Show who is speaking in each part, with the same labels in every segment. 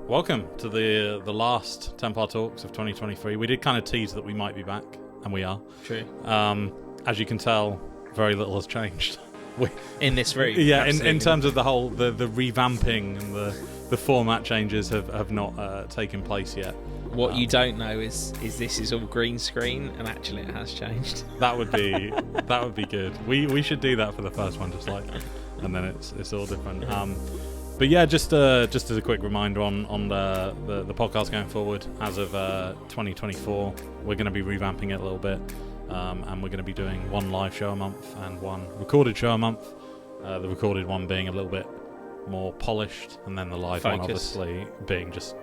Speaker 1: Welcome to the last Templar Talks of 2023. We did kind of tease that we might be back, and we are.
Speaker 2: True.
Speaker 1: As you can tell, very little has changed.
Speaker 2: In this room.
Speaker 1: Yeah, in terms of the whole the revamping and the format changes have not taken place yet.
Speaker 2: What you don't know is this is all green screen, and actually it has changed.
Speaker 1: That would be good. We should do that for the first one, just like, and then it's all different. But yeah, just as a quick reminder on the podcast going forward, as of 2024, we're going to be revamping it a little bit, and we're going to be doing one live show a month and one recorded show a month. The recorded one being a little bit more polished, and then the live one obviously being just.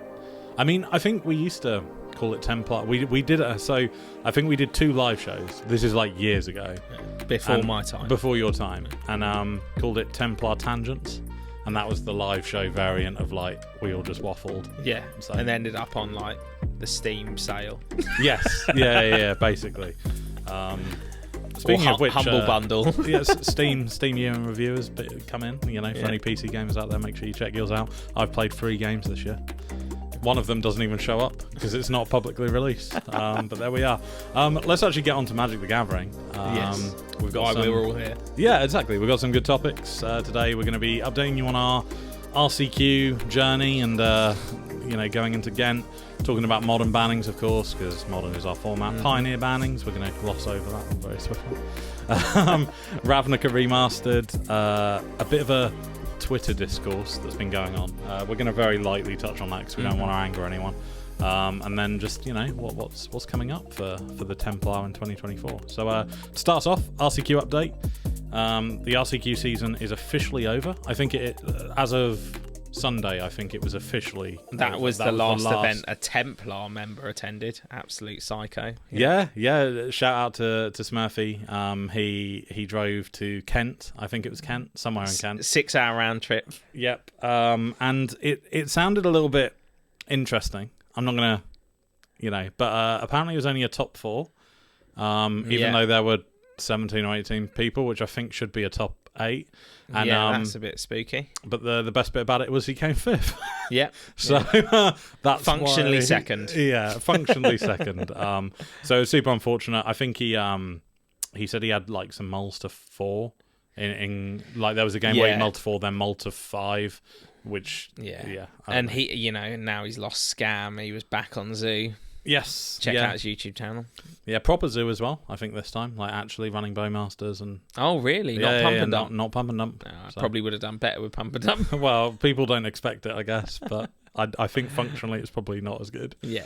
Speaker 1: I mean, I think we used to call it Templar. We did it, so I think we did 2 live shows. This is like years ago,
Speaker 2: before my time,
Speaker 1: before your time, and called it Templar Tangents. And that was the live show variant of like we all just waffled.
Speaker 2: Yeah, so. And ended up on like the Steam sale.
Speaker 1: Yes, yeah, basically. Speaking of which,
Speaker 2: Humble Bundle.
Speaker 1: Yes, Steam year in reviewers come in. For any PC gamers out there, make sure you check yours out. I've played 3 games this year. One of them doesn't even show up because it's not publicly released. But there we are. Let's actually get on to Magic the Gathering.
Speaker 2: Yes.
Speaker 1: We've got
Speaker 2: we were all here.
Speaker 1: Yeah, exactly. We've got some good topics today. We're going to be updating you on our RCQ journey and going into Ghent, talking about modern bannings, of course, because modern is our format. Pioneer bannings, we're going to gloss over that one very swiftly. Ravnica Remastered, a bit of a Twitter discourse that's been going on. We're going to very lightly touch on that because we don't want to anger anyone. And then just what's coming up for the Templar in 2024. So to start us off, RCQ update. The RCQ season is officially over. I think it as of Sunday. I think it was officially.
Speaker 2: That was the last event a Templar member attended. Absolute psycho.
Speaker 1: Yeah. Shout out to Smurfy. He drove to Kent. I think it was Kent, somewhere in Kent.
Speaker 2: 6-hour round trip.
Speaker 1: Yep. And it sounded a little bit interesting. I'm not gonna, but apparently it was only a top 4. Even though there were 17 or 18 people, which I think should be a top 8. And,
Speaker 2: that's a bit spooky.
Speaker 1: But the best bit about it was he came 5th.
Speaker 2: Yeah.
Speaker 1: So that's
Speaker 2: functionally second.
Speaker 1: Yeah, functionally second. So super unfortunate. I think he said he had like some mulls to 4 in like there was a game where he mulled to 4, then mulled to 5, which
Speaker 2: and he now he's lost Scam. He was back on Zoo.
Speaker 1: Yes,
Speaker 2: check out his YouTube channel.
Speaker 1: Yeah, proper Zoo as well. I think this time, like actually running Bowmasters and.
Speaker 2: Oh really? Not pump and dump.
Speaker 1: Not pump and dump.
Speaker 2: No, I probably would have done better with pump and dump.
Speaker 1: Well, people don't expect it, I guess, but I think functionally it's probably not as good.
Speaker 2: Yeah.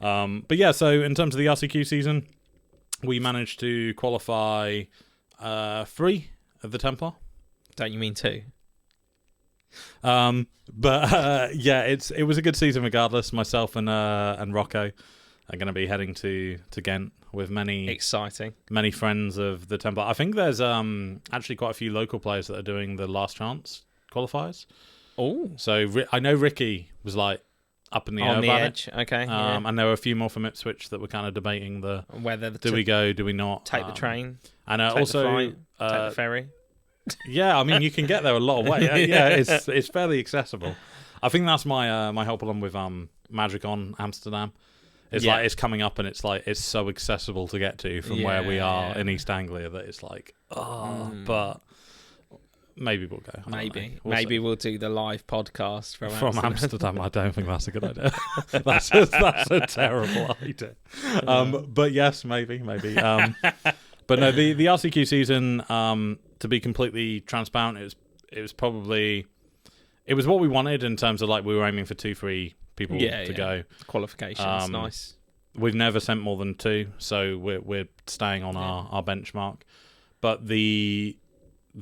Speaker 1: But yeah, so in terms of the RCQ season, we managed to qualify 3 of the Templar.
Speaker 2: Don't you mean 2?
Speaker 1: But it was a good season regardless. Myself and Rocco are going to be heading to Ghent with many friends of the Templar. I think there's actually quite a few local players that are doing the last chance qualifiers.
Speaker 2: Oh,
Speaker 1: so I know Ricky was like up in the air about
Speaker 2: edge. Okay,
Speaker 1: and there were a few more from Ipswich that were kind of debating
Speaker 2: whether
Speaker 1: do we go, do we not,
Speaker 2: take the train,
Speaker 1: and
Speaker 2: take
Speaker 1: also
Speaker 2: the flight, take the ferry.
Speaker 1: Yeah, I mean you can get there a lot of way. Yeah, it's fairly accessible. I think that's my help along with Magic on Amsterdam. It's like it's coming up and it's like it's so accessible to get to from where we are in East Anglia that it's like but maybe we'll go.
Speaker 2: Maybe we'll do the live podcast from
Speaker 1: Amsterdam. I don't think that's a good idea. that's a terrible idea. But yes, maybe. But no, the RCQ season, to be completely transparent, it was what we wanted in terms of like we were aiming for 2-3 people to go.
Speaker 2: Qualifications, nice.
Speaker 1: We've never sent more than 2, so we're staying on our benchmark. But the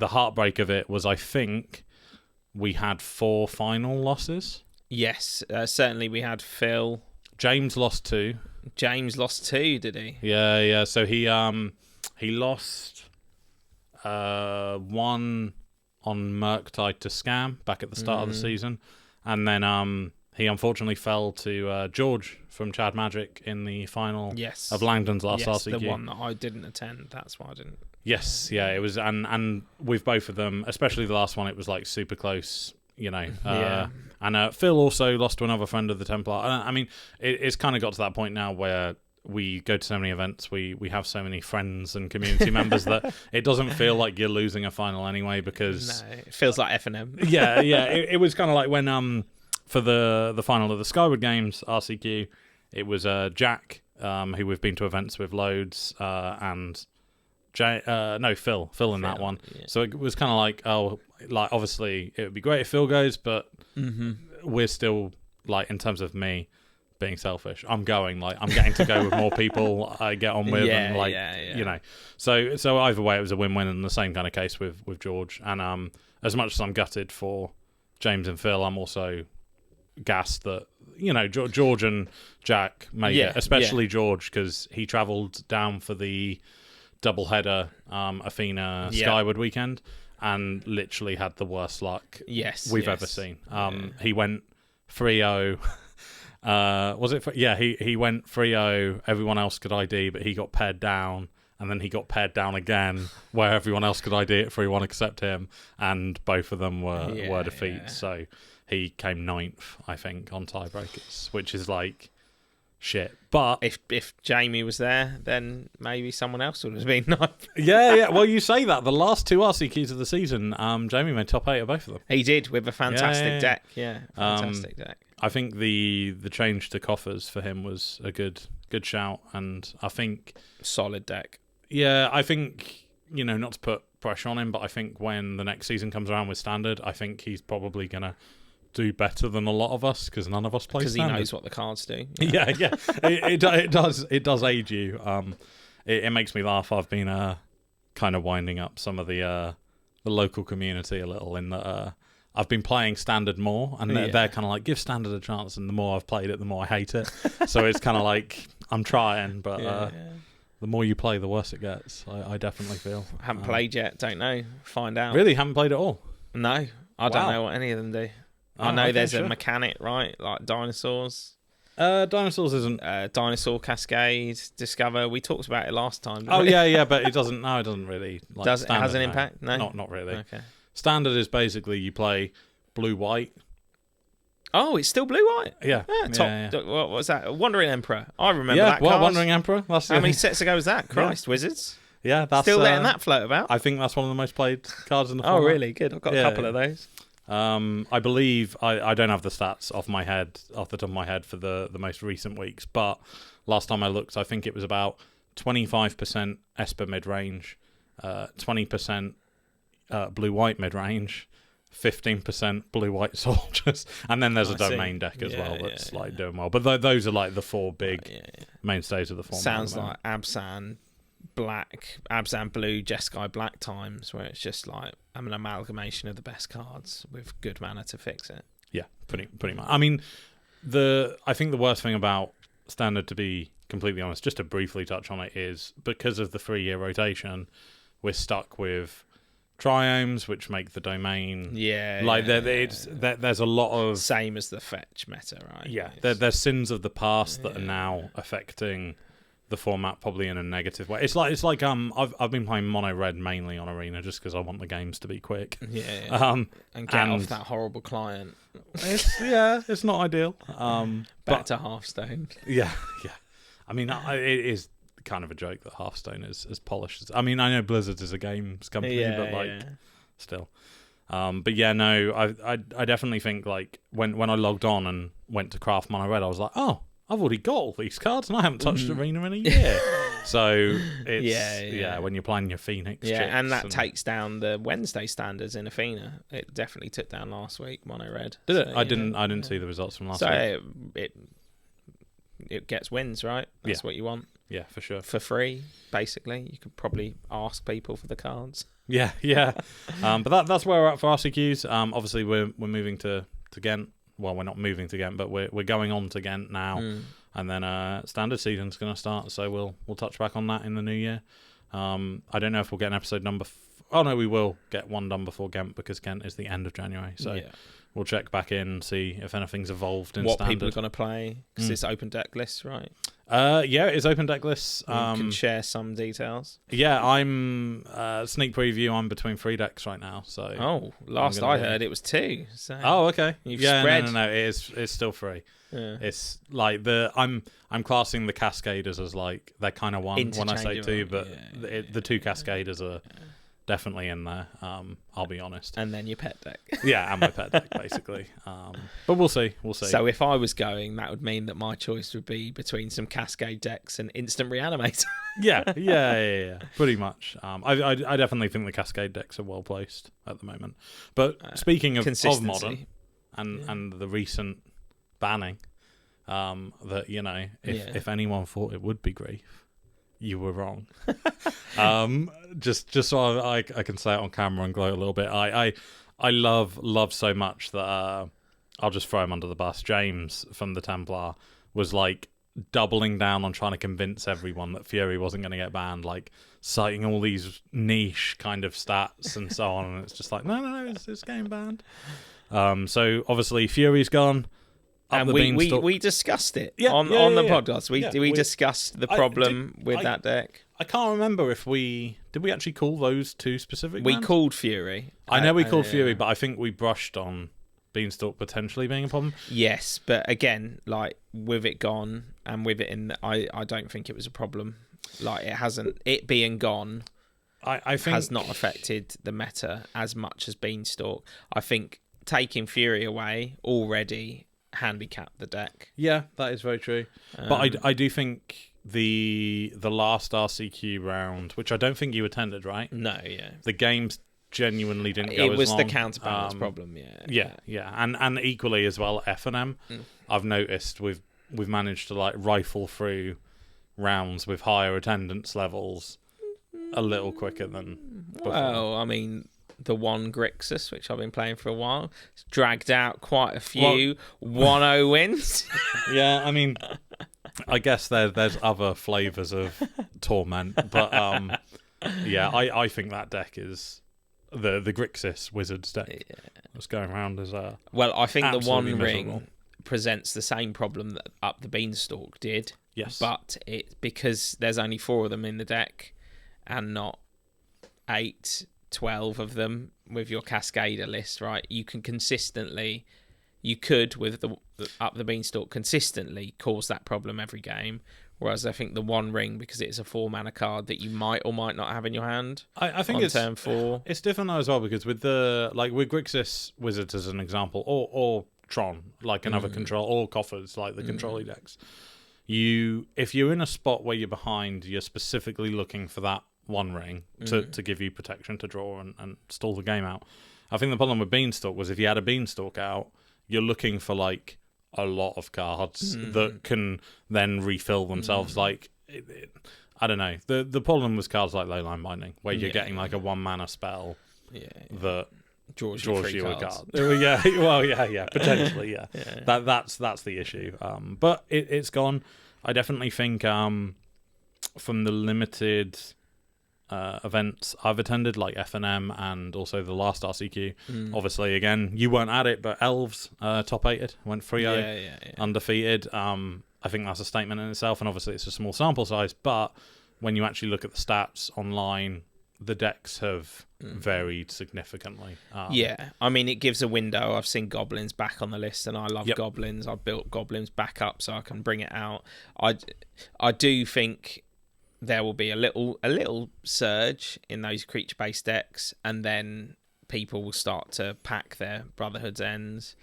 Speaker 1: heartbreak of it was I think we had 4 final losses.
Speaker 2: Yes, certainly we had Phil.
Speaker 1: James lost 2.
Speaker 2: James lost 2, did he?
Speaker 1: Yeah. So he lost 1 on Murktide to Scam back at the start of the season, and then he unfortunately fell to George from Chad Magic in the final of Langdon's last RCQ.
Speaker 2: The one that I didn't attend. That's why I didn't.
Speaker 1: Yes, yeah, it was, and with both of them, especially the last one, it was like super close. you know.
Speaker 2: Yeah.
Speaker 1: And Phil also lost to another friend of the Templar. I mean, it's kind of got to that point now where we go to so many events, we have so many friends and community members that it doesn't feel like you're losing a final anyway, because
Speaker 2: No, it feels like F&M.
Speaker 1: yeah, it was kind of like when for the final of the Skyward Games RCQ, it was Jack, who we've been to events with loads, and Phil in that one.
Speaker 2: Yeah.
Speaker 1: So it was kind of like, obviously it would be great if Phil goes, but we're still, like, in terms of me being selfish, I'm getting to go with more people I get on with, you know. So either way, it was a win-win, and the same kind of case with George. And as much as I'm gutted for James and Phil, I'm also gassed that, you know, George and Jack made it, especially George, because he travelled down for the double-header Athena Skyward weekend and literally had the worst luck we've ever seen. He went 3-0. Was it? He went 3-0. Everyone else could ID, but he got paired down, and then he got paired down again, where everyone else could ID at 3-1 except him, and both of them were defeats. Yeah. So he came 9th, I think, on tiebreakers, which is like shit. But
Speaker 2: if Jamie was there, then maybe someone else would have been 9th.
Speaker 1: Yeah. Well, you say that. The last 2 RCQs of the season, Jamie made top 8 of both of them.
Speaker 2: He did, with a fantastic deck. Yeah, fantastic deck.
Speaker 1: I think the change to coffers for him was a good shout, and I think
Speaker 2: solid deck.
Speaker 1: Yeah, I think, you know, not to put pressure on him, but I think when the next season comes around with Standard, I think he's probably gonna do better than a lot of us, because none of us play Standard.
Speaker 2: Because he knows what the cards do.
Speaker 1: Yeah. It does aid you. It makes me laugh. I've been kind of winding up some of the local community a little, in that I've been playing Standard more, and they're kind of like, give Standard a chance, and the more I've played it, the more I hate it. So it's kind of like, I'm trying, but the more you play, the worse it gets. I definitely feel.
Speaker 2: Haven't played yet, don't know. Find out.
Speaker 1: Really? Haven't played at all?
Speaker 2: No, I don't know what any of them do. I know there's a mechanic, right? Like dinosaurs.
Speaker 1: Dinosaurs isn't.
Speaker 2: Dinosaur Cascade, Discover. We talked about it last time.
Speaker 1: Yeah, but it doesn't. No, it doesn't really. Like,
Speaker 2: does it has an impact? No,
Speaker 1: not really.
Speaker 2: Okay.
Speaker 1: Standard is basically you play blue-white.
Speaker 2: Oh, it's still blue-white?
Speaker 1: Yeah.
Speaker 2: What was that? Wandering Emperor. I remember that card.
Speaker 1: Wandering Emperor.
Speaker 2: How many sets ago was that? Christ, Wizards.
Speaker 1: Yeah, that's
Speaker 2: still letting that float about.
Speaker 1: I think that's one of the most played cards in the format.
Speaker 2: Oh, really? Good. I've got a couple of those.
Speaker 1: I believe I don't have the stats off the top of my head for the most recent weeks, but last time I looked, I think it was about 25% Esper mid-range, 20% blue-white mid-range, 15% blue-white soldiers, and then there's a domain deck as well that's doing well. But those are like the 4 big mainstays of the format.
Speaker 2: Sounds like Abzan Black, Abzan Blue, Jeskai Black times, where it's just like an amalgamation of the best cards with good mana to fix it. Yeah,
Speaker 1: pretty much. I mean, I think the worst thing about Standard, to be completely honest, just to briefly touch on it, is because of the 3-year rotation, we're stuck with triomes, which make the domain. There's a lot of
Speaker 2: same as the fetch meta, right?
Speaker 1: Yeah, there's sins of the past that are now affecting the format probably in a negative way. It's like I've been playing mono red mainly on Arena just because I want the games to be quick.
Speaker 2: And get off that horrible client.
Speaker 1: It's not ideal.
Speaker 2: Back to Hearthstone.
Speaker 1: Yeah. I mean, it is kind of a joke that Hearthstone is as polished as. I mean, I know Blizzard is a games company, but still. But yeah, no, I definitely think like when I logged on and went to craft mono red, I was like, oh, I've already got all these cards and I haven't touched Arena in a year. So it's when you're playing your Phoenix chips,
Speaker 2: and that takes down the Wednesday standards in Athena. It definitely took down last week mono red.
Speaker 1: Did it? I didn't see the results from last week.
Speaker 2: So it gets wins, right? That's what you want.
Speaker 1: Yeah, for sure.
Speaker 2: For free, basically. You could probably ask people for the cards.
Speaker 1: Yeah. But that's where we're at for RCQs. Obviously, we're moving to Ghent. Well, we're not moving to Ghent, but we're going on to Ghent now, and then Standard season's going to start. So we'll touch back on that in the new year. I don't know if we'll get an episode number. Oh no, we will get one done before Ghent because Ghent is the end of January. So we'll check back in, see if anything's evolved in
Speaker 2: what
Speaker 1: Standard.
Speaker 2: People are going to play because it's open deck lists, right?
Speaker 1: Yeah, it's open deck lists.
Speaker 2: You can share some details.
Speaker 1: Yeah, I'm sneak preview. I'm between 3 decks right now. So
Speaker 2: last I heard it was 2. So
Speaker 1: okay.
Speaker 2: You've
Speaker 1: yeah,
Speaker 2: spread.
Speaker 1: no. It's still 3.
Speaker 2: Yeah.
Speaker 1: It's like I'm classing the Cascaders as like they're kind of one when I say 2, but the 2 Cascaders are definitely in there. I'll be honest.
Speaker 2: And then your pet deck.
Speaker 1: Yeah, and my pet deck basically. But we'll see.
Speaker 2: So if I was going, that would mean that my choice would be between some Cascade decks and Instant Reanimator.
Speaker 1: yeah. Pretty much. I definitely think the Cascade decks are well placed at the moment. But speaking of modern and the recent banning, that if anyone thought it would be grief, you were wrong. Just so I can say it on camera and gloat a little bit. I love so much that I'll just throw him under the bus. James from the Templar was like doubling down on trying to convince everyone that Fury wasn't going to get banned, like citing all these niche kind of stats and so on. And it's just like, no, it's getting banned. So obviously Fury's gone.
Speaker 2: And we discussed it on the podcast. We discussed the problem with that deck.
Speaker 1: I can't remember if did we actually call those 2 specific
Speaker 2: We
Speaker 1: bans?
Speaker 2: called Fury.
Speaker 1: I know we called Fury, but I think we brushed on Beanstalk potentially being a problem.
Speaker 2: Yes, but again, like with it gone and with it in, I don't think it was a problem. Like it being gone, I think has not affected the meta as much as Beanstalk. I think taking Fury away already handicapped the deck.
Speaker 1: Yeah, that is very true. But I do think the last RCQ round, which I don't think you attended, right?
Speaker 2: No, yeah.
Speaker 1: The games genuinely didn't go as long.
Speaker 2: It was the counterbalance problem,
Speaker 1: Yeah. And equally as well, F&M. I've noticed we've managed to like rifle through rounds with higher attendance levels a little quicker than before.
Speaker 2: Well, I mean, the one Grixis, which I've been playing for a while, it's dragged out quite a few 1-0 wins.
Speaker 1: Yeah, I mean, I guess there's other flavours of torment, but I think that deck is the Grixis Wizards deck that's going around as a
Speaker 2: I think the One
Speaker 1: miserable.
Speaker 2: Ring presents the same problem that Up the Beanstalk did.
Speaker 1: Yes,
Speaker 2: but because there's only 4 of them in the deck and not 8, 12 of them with your Cascader list, right? You could with the Up the Beanstalk consistently cause that problem every game. Whereas I think the One Ring, because it's a 4-mana card that you might or might not have in your hand.
Speaker 1: I think
Speaker 2: on turn 4.
Speaker 1: It's different though as well, because with with Grixis Wizards as an example, or Tron, like another control, or Coffers, like the control decks. If you're in a spot where you're behind, you're specifically looking for that One Ring to give you protection to draw and stall the game out. I think the problem with Beanstalk was if you had a Beanstalk out, you're looking for like a lot of cards that can then refill themselves. Like I don't know. The problem was cards like Lowline Binding, where you're getting like a 1-mana spell that draws you a card. Yeah, potentially, yeah. That's the issue. But it's gone. I definitely think from the limited events I've attended, like F&M and also the last RCQ. Obviously, again, you weren't at it, but Elves top-8'd, went 3-0, undefeated. I think that's a statement in itself, and obviously it's a small sample size, but when you actually look at the stats online, the decks have varied significantly.
Speaker 2: I mean, it gives a window. I've seen Goblins back on the list, and I love Goblins. I've built Goblins back up so I can bring it out. I do think there will be a little surge in those creature-based decks, and then people will start to pack their Brotherhood's Ends,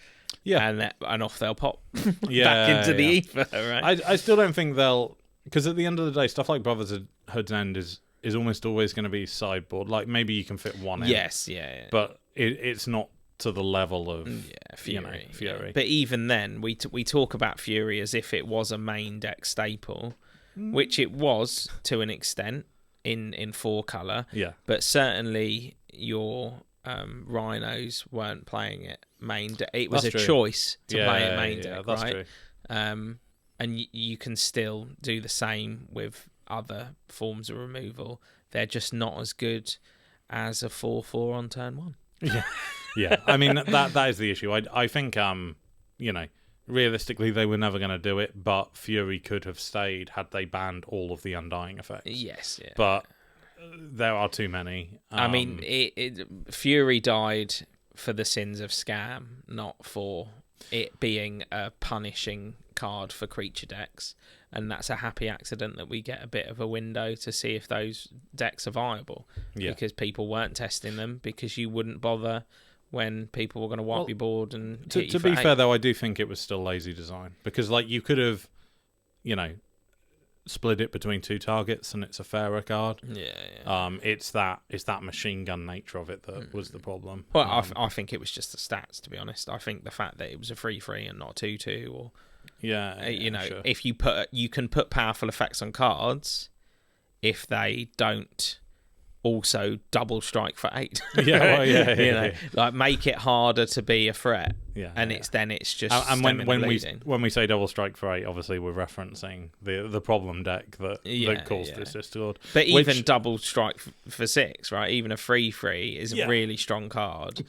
Speaker 2: and off they'll pop back into the ether. Right?
Speaker 1: I still don't think they'll, because at the end of the day, stuff like Brotherhood's End is almost always going to be sideboard. Like maybe you can fit one in.
Speaker 2: Yes,
Speaker 1: but it's not to the level of
Speaker 2: Fury.
Speaker 1: Fury.
Speaker 2: But even then, we talk about Fury as if it was a main deck staple. Which it was to an extent in 4-color.
Speaker 1: Yeah.
Speaker 2: But certainly your Rhinos weren't playing it main deck. It was choice to play it main deck,
Speaker 1: that's
Speaker 2: right?
Speaker 1: True.
Speaker 2: And you can still do the same with other forms of removal. They're just not as good as a 4/4 on turn 1.
Speaker 1: Yeah. I mean that is the issue. I think realistically they were never going to do it, but Fury could have stayed had they banned all of the Undying effects.
Speaker 2: Yes, yeah.
Speaker 1: But there are too many.
Speaker 2: I mean, Fury died for the sins of Scam, not for it being a punishing card for creature decks. And that's a happy accident that we get a bit of a window to see if those decks are viable.
Speaker 1: Yeah.
Speaker 2: Because people weren't testing them, because you wouldn't bother when people were going to wipe your board and hit you
Speaker 1: to
Speaker 2: for
Speaker 1: be
Speaker 2: 8.
Speaker 1: fair, though, I do think it was still lazy design. Because, like, you could have, you know, split it between 2 targets and it's a fairer card.
Speaker 2: Yeah.
Speaker 1: It's that machine gun nature of it that was the problem.
Speaker 2: Well, I think it was just the stats, to be honest. I think the fact that it was a 3/3 and not a 2/2, or
Speaker 1: sure.
Speaker 2: if you can put powerful effects on cards if they don't also double strike for 8. Like make it harder to be a threat. It's just
Speaker 1: and when we say double strike for 8, obviously we're referencing the problem deck that caused this discord.
Speaker 2: But even double strike for 6, right? Even a 3/3 is a really strong card.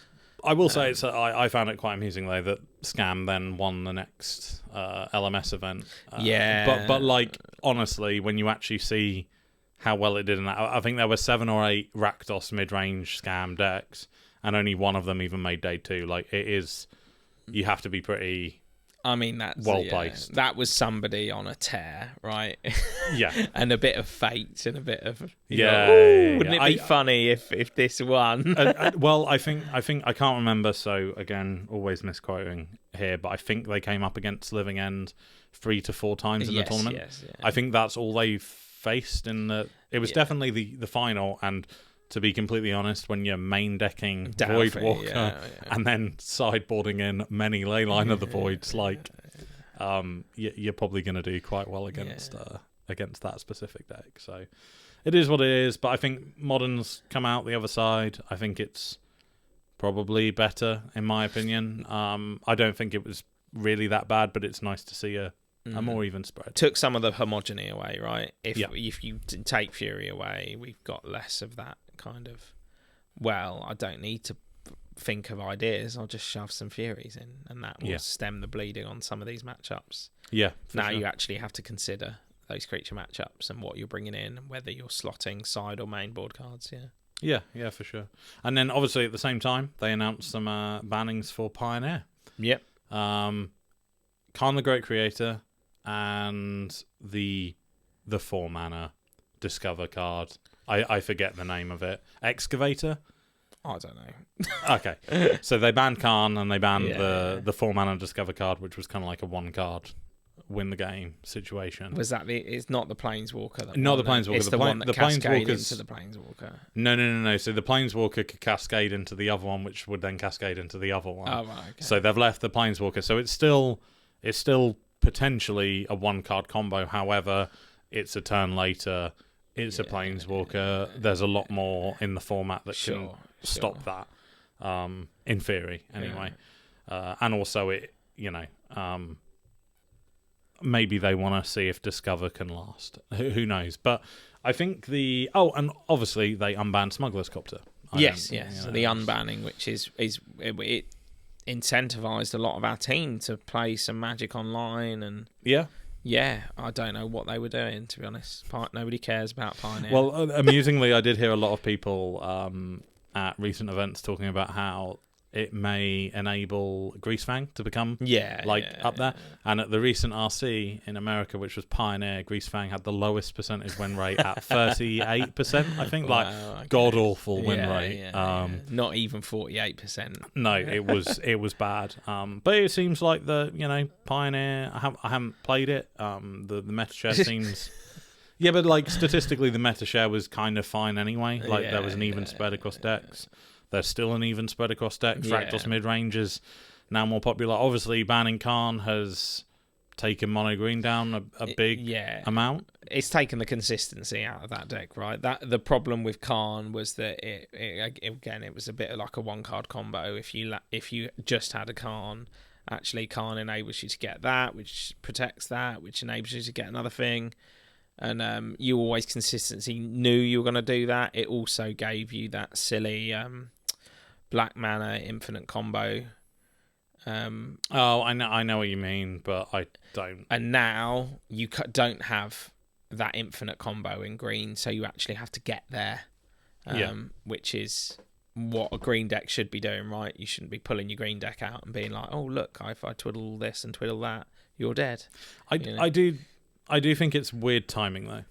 Speaker 1: I will say I found it quite amusing though that Scam then won the next LMS event. But like honestly, when you actually see how well it did in that, I think there were 7 or 8 Rakdos mid-range Scam decks, and only one of them even made day 2. Like it is, you have to be pretty.
Speaker 2: I mean, that's
Speaker 1: well placed.
Speaker 2: That was somebody on a tear, right?
Speaker 1: Yeah,
Speaker 2: and a bit of fate and a bit of wouldn't it be funny if this won?
Speaker 1: Well, I think I can't remember. So again, always misquoting here, but I think they came up against Living End 3 to 4 times in the tournament.
Speaker 2: Yes.
Speaker 1: I think that's all they faced in the. It was definitely the final, and to be completely honest, when you're main decking Void Walker and then sideboarding in many Leyline of the Voids, you're probably going to do quite well against that specific deck. So it is what it is. But I think Modern's come out the other side. I think it's probably better in my opinion. I don't think it was really that bad, but it's nice to see a more even spread.
Speaker 2: Took some of the homogeny away, right? If you take Fury away, we've got less of that kind of, well, I don't need to think of ideas, I'll just shove some Furies in, and that will stem the bleeding on some of these matchups.
Speaker 1: Yeah.
Speaker 2: Now you actually have to consider those creature matchups and what you're bringing in, and whether you're slotting side or main board cards,
Speaker 1: Yeah, for sure. And then obviously at the same time, they announced some bannings for Pioneer.
Speaker 2: Yep.
Speaker 1: Khan the Great Creator and the 4-mana Discover card. I forget the name of it. Excavator?
Speaker 2: I don't know.
Speaker 1: Okay. So they banned Khan and they banned the 4-mana Discover card, which was kind of like a 1-card win the game situation.
Speaker 2: Was that it's not the Planeswalker?
Speaker 1: Not the Planeswalker.
Speaker 2: It's the one that cascaded into the Planeswalker.
Speaker 1: No. So the Planeswalker could cascade into the other one, which would then cascade into the other one.
Speaker 2: Oh, right, okay.
Speaker 1: So they've left the Planeswalker. So it's still potentially a 1-card combo. However, it's a turn later. It's a Planeswalker. There's a lot more in the format that can stop that. In theory, anyway. And also, maybe they want to see if Discover can last. Who knows? But I think and obviously they unbanned Smuggler's Copter.
Speaker 2: Yes. So the unbanning, which it incentivized a lot of our team to play some Magic online, and I don't know what they were doing, to be honest. Nobody cares about Pioneer.
Speaker 1: Well, amusingly, I did hear a lot of people at recent events talking about how it may enable Greasefang to become up there. And at the recent RC in America, which was Pioneer, Greasefang had the lowest percentage win rate at 38%. I think god awful win rate.
Speaker 2: Not even 48%.
Speaker 1: No, it was bad. But it seems like the Pioneer. I haven't played it. The meta share seems. Yeah, but like statistically, the meta share was kind of fine anyway. Like there was an even spread across decks. There's still an even spread across decks. Rakdos mid-range is now more popular. Obviously, banning Khan has taken mono green down a big amount.
Speaker 2: It's taken the consistency out of that deck, right? The problem with Khan was that it was a bit like a 1-card combo. If you just had a Khan, actually Khan enables you to get that, which protects that, which enables you to get another thing. And you always consistently knew you were going to do that. It also gave you that silly black mana infinite combo
Speaker 1: I know what you mean, but I don't.
Speaker 2: And now you don't have that infinite combo in green, so you actually have to get there, which is what a green deck should be doing, right? You shouldn't be pulling your green deck out and being like, oh, look, if I twiddle this and twiddle that, you're dead.
Speaker 1: I do think it's weird timing, though.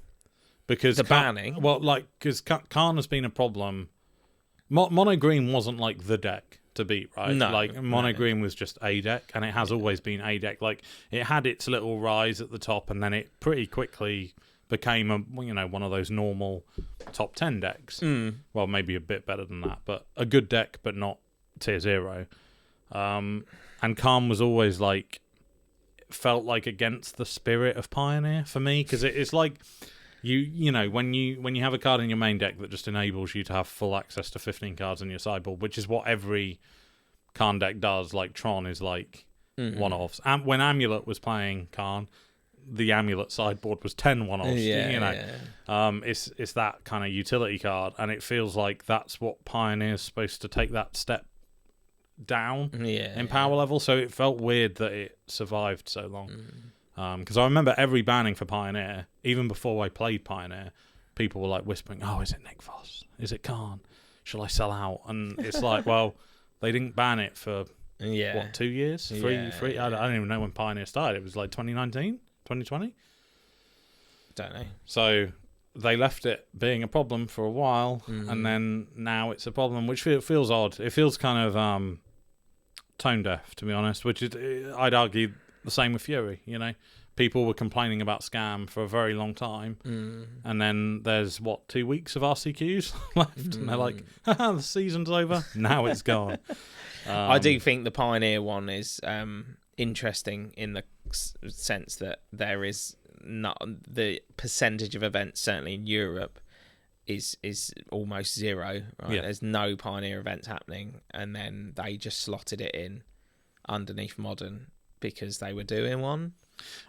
Speaker 1: Because
Speaker 2: the banning?
Speaker 1: Because Khan has been a problem. Mono green wasn't like the deck to beat, right?
Speaker 2: No.
Speaker 1: Mono green was just a deck, and it has always been a deck. Like, it had its little rise at the top, and then it pretty quickly became one of those normal top 10 decks. Well, maybe a bit better than that, but a good deck, but not tier 0. And Khan was always like, felt like against the spirit of Pioneer for me, because it's like when you have a card in your main deck that just enables you to have full access to 15 cards in your sideboard, which is what every Khan deck does. Like Tron is like one-offs. And when Amulet was playing Khan, the Amulet sideboard was 10 one-offs. It's that kind of utility card, and it feels like that's what Pioneer's supposed to take that step down in power level. So it felt weird that it survived so long. Because I remember every banning for Pioneer, even before I played Pioneer, people were like whispering, "Oh, is it Nick Voss? Is it Khan? Shall I sell out?" And it's like, well, they didn't ban it for 2 years, three. I don't even know when Pioneer started. It was like 2019, 2020.
Speaker 2: Don't know.
Speaker 1: So they left it being a problem for a while, and then now it's a problem, which feels odd. It feels kind of tone deaf, to be honest. Which is, I'd argue, the same with Fury. People were complaining about Scam for a very long time, and then there's 2 weeks of RCQs left, and they're like, "Haha, the season's over. Now it's gone."
Speaker 2: I do think the Pioneer one is interesting in the sense that there is not the percentage of events, certainly in Europe, is almost zero. Right? There's no Pioneer events happening, and then they just slotted it in underneath Modern because they were doing one.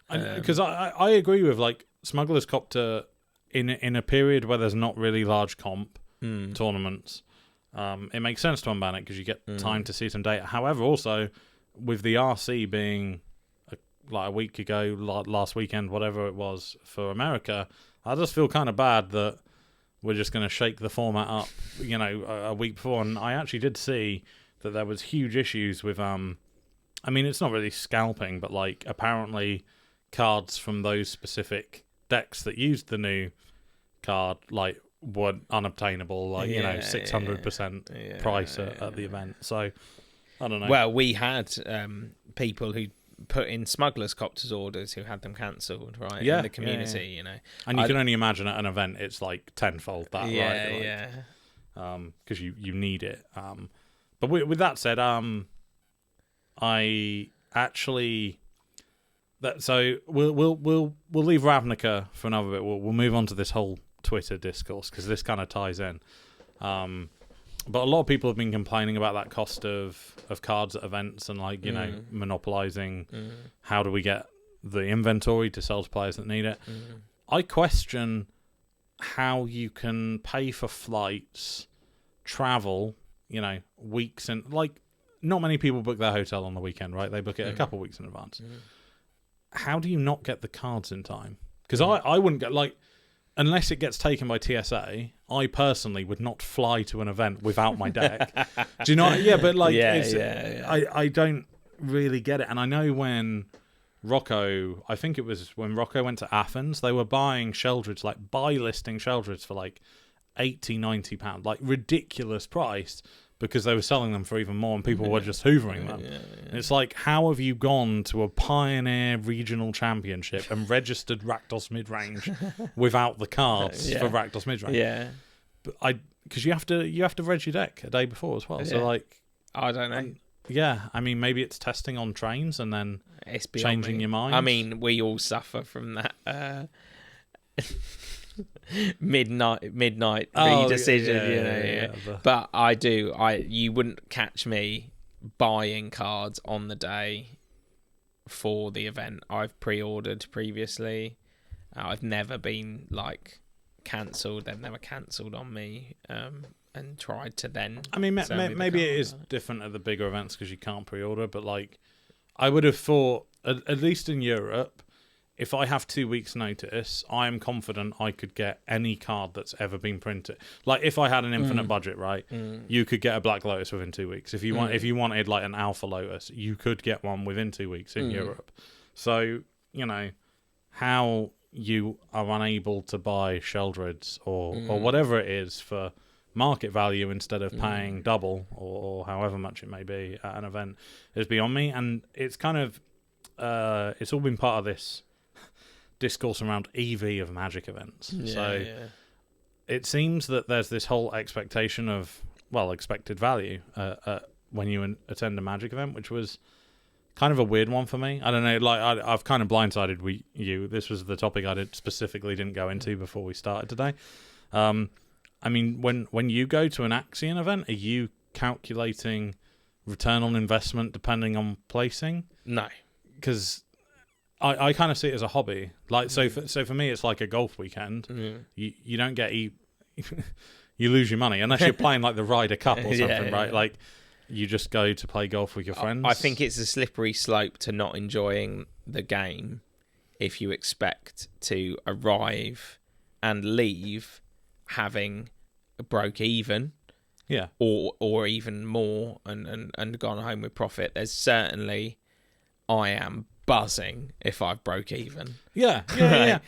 Speaker 1: Because I agree with like Smuggler's Copter in a period where there's not really large comp tournaments. It makes sense to unban it because you get time to see some data. However, also with the RC being a week ago, last weekend, whatever it was for America, I just feel kind of bad that we're just going to shake the format up, a week before. And I actually did see that there was huge issues with I mean, it's not really scalping, but like apparently cards from those specific decks that used the new card like were unobtainable, like 600% price at the event. So I don't know.
Speaker 2: Well, we had people who put in Smuggler's Copters orders who had them cancelled, right? In the community,
Speaker 1: And you can only imagine at an event it's like tenfold that, right? Because you need it. But with that said, I actually so we'll leave Ravnica for another bit. We'll move on to this whole Twitter discourse because this kind of ties in. But a lot of people have been complaining about that cost of cards at events and like monopolizing. How do we get the inventory to sell to players that need it? I question how you can pay for flights, travel, weeks, and like not many people book their hotel on the weekend, right? They book it a couple of weeks in advance. How do you not get the cards in time? Because I wouldn't get, like, unless it gets taken by TSA, I personally would not fly to an event without my deck. Do you know? Yeah, but like, I don't really get it. And I know when Rocco, I think it was when Rocco went to Athens, they were buying Sheldreds, like buy listing Sheldreds for like £80-90, like ridiculous price, because they were selling them for even more and people were just hoovering them. It's like, how have you gone to a Pioneer regional championship and registered Rakdos mid-range without the cards for Rakdos mid-range? Yeah. But because you have to reg your deck a day before as well. So like,
Speaker 2: I don't know.
Speaker 1: I mean, maybe it's testing on trains and then changing your mind.
Speaker 2: I mean, we all suffer from that midnight redecision, But you wouldn't catch me buying cards on the day for the event. I've pre-ordered previously. I've never been like cancelled. They've never cancelled on me. and tried to then.
Speaker 1: I mean, maybe it is different at the bigger events because you can't pre-order, but like, I would have thought, at least in Europe, if I have 2 weeks' notice, I am confident I could get any card that's ever been printed. Like, if I had an infinite budget, right, you could get a Black Lotus within 2 weeks. If you wanted like an Alpha Lotus, you could get one within 2 weeks in Europe. So, you know, how you are unable to buy Sheldrids or whatever it is for market value instead of paying double or however much it may be at an event is beyond me. And it's kind of it's all been part of this discourse around EV of Magic events. It seems that there's this whole expectation of, well, expected value when you attend a Magic event, which was kind of a weird one for me. I don't know, like I've kind of blindsided you. This was the topic I specifically didn't go into before we started today. I mean, when you go to an Axion event, are you calculating return on investment depending on placing?
Speaker 2: No,
Speaker 1: because I kind of see it as a hobby. Like, so for me, it's like a golf weekend. You don't get you lose your money unless you're playing like the Ryder Cup or something, right? Like, you just go to play golf with your friends.
Speaker 2: I think it's a slippery slope to not enjoying the game if you expect to arrive and leave having broke even, or even more, and gone home with profit. There's certainly, I am buzzing if I've broke even.
Speaker 1: Yeah.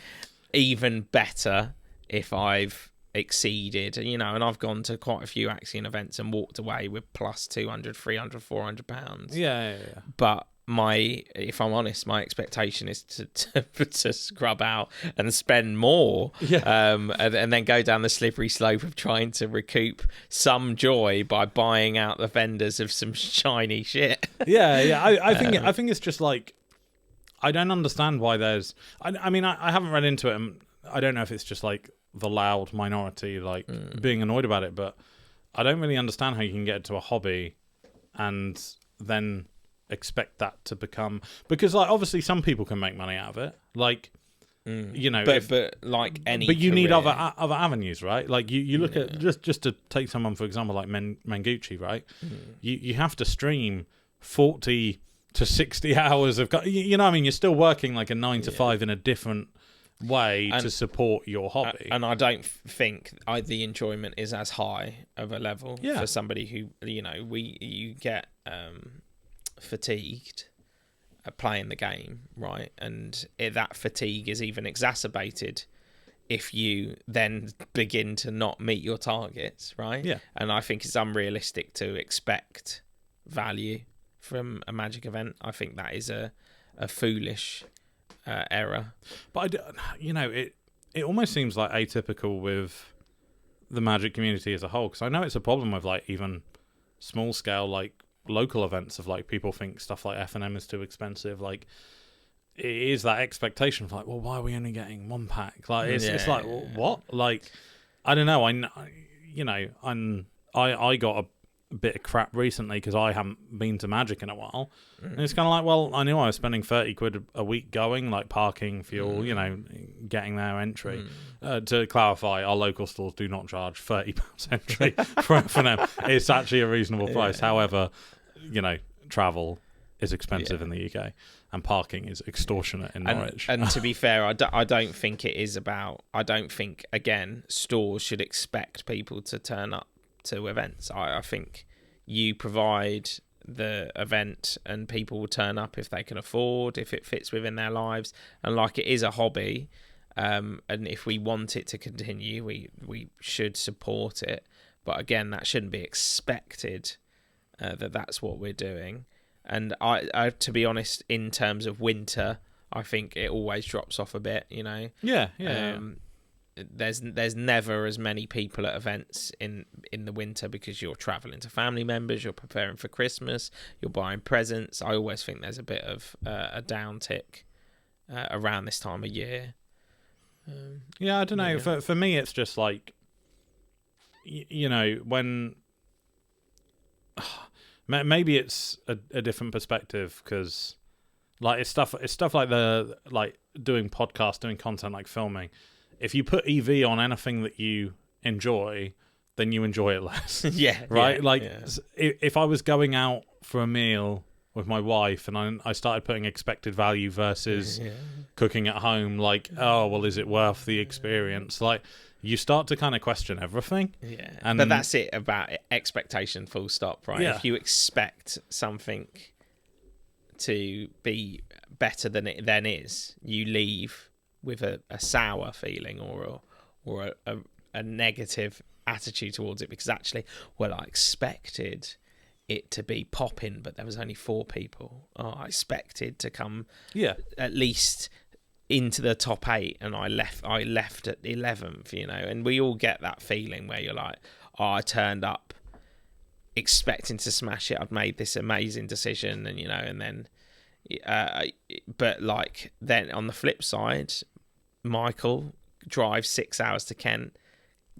Speaker 2: Even better if I've exceeded, and I've gone to quite a few Axion events and walked away with plus 200, 300, 400 pounds.
Speaker 1: Yeah.
Speaker 2: But if I'm honest, my expectation is to scrub out and spend more, and then go down the slippery slope of trying to recoup some joy by buying out the vendors of some shiny shit.
Speaker 1: I think it's just like, I don't understand why there's. I mean, I haven't read into it, and I don't know if it's just like the loud minority like being annoyed about it, but I don't really understand how you can get to a hobby and then expect that to become, because like obviously some people can make money out of it, like
Speaker 2: but like any,
Speaker 1: but you need other avenues, right? Like you look at just to take someone for example like Mengucci, right? You have to stream 40 to 60 hours of, what I mean, you're still working like a 9 to 5 in a different way to support your hobby,
Speaker 2: and I don't think the enjoyment is as high of a level for somebody who you get fatigued playing the game, right? And that fatigue is even exacerbated if you then begin to not meet your targets, right? And I think it's unrealistic to expect value from a Magic event. I think that is a foolish error. But
Speaker 1: it almost seems like atypical with the Magic community as a whole, because I know it's a problem with like even small scale like local events of like people think stuff like F&M is too expensive. Like, it is that expectation of like, well, why are we only getting one pack? Like, it's like, well, what? Like, I don't know. I got a bit of crap recently because I haven't been to Magic in a while, and it's kind of like, well, I knew I was spending 30 quid a week going, like parking, fuel, getting there, entry. To clarify, our local stores do not charge £30 entry for F&M. It's actually a reasonable price. However, travel is expensive in the UK, and parking is extortionate in Norwich.
Speaker 2: And to be fair, I don't think it is about. I don't think, again, stores should expect people to turn up to events. I think you provide the event and people will turn up if they can afford, if it fits within their lives, and like, it is a hobby, and if we want it to continue, we should support it. But again, that shouldn't be expected that's what we're doing. And I to be honest, in terms of winter, I think it always drops off a bit, There's never as many people at events in the winter because you're traveling to family members, you're preparing for Christmas, you're buying presents. I always think there's a bit of a downtick around this time of year.
Speaker 1: I don't know. For me, it's just like, when maybe it's a different perspective, because like it's stuff like the like doing podcasts, doing content like filming. If you put EV on anything that you enjoy, then you enjoy it less.
Speaker 2: Yeah.
Speaker 1: Right?
Speaker 2: Yeah,
Speaker 1: like,
Speaker 2: yeah.
Speaker 1: if I was going out for a meal with my wife and I started putting expected value versus cooking at home, like, oh, well, is it worth the experience? Like, you start to kind of question everything.
Speaker 2: Yeah.
Speaker 1: And
Speaker 2: but that's it about expectation, full stop, right?
Speaker 1: Yeah.
Speaker 2: If you expect something to be better than it then is, you leave with a sour feeling or a negative attitude towards it, because actually, well, I expected it to be popping, but there was only 4 people. I expected to come at least into the top 8, and I left at 11th, and we all get that feeling where you're like, I turned up expecting to smash it, I'd made this amazing decision, and then but like, then on the flip side, Michael drives 6 hours to Kent,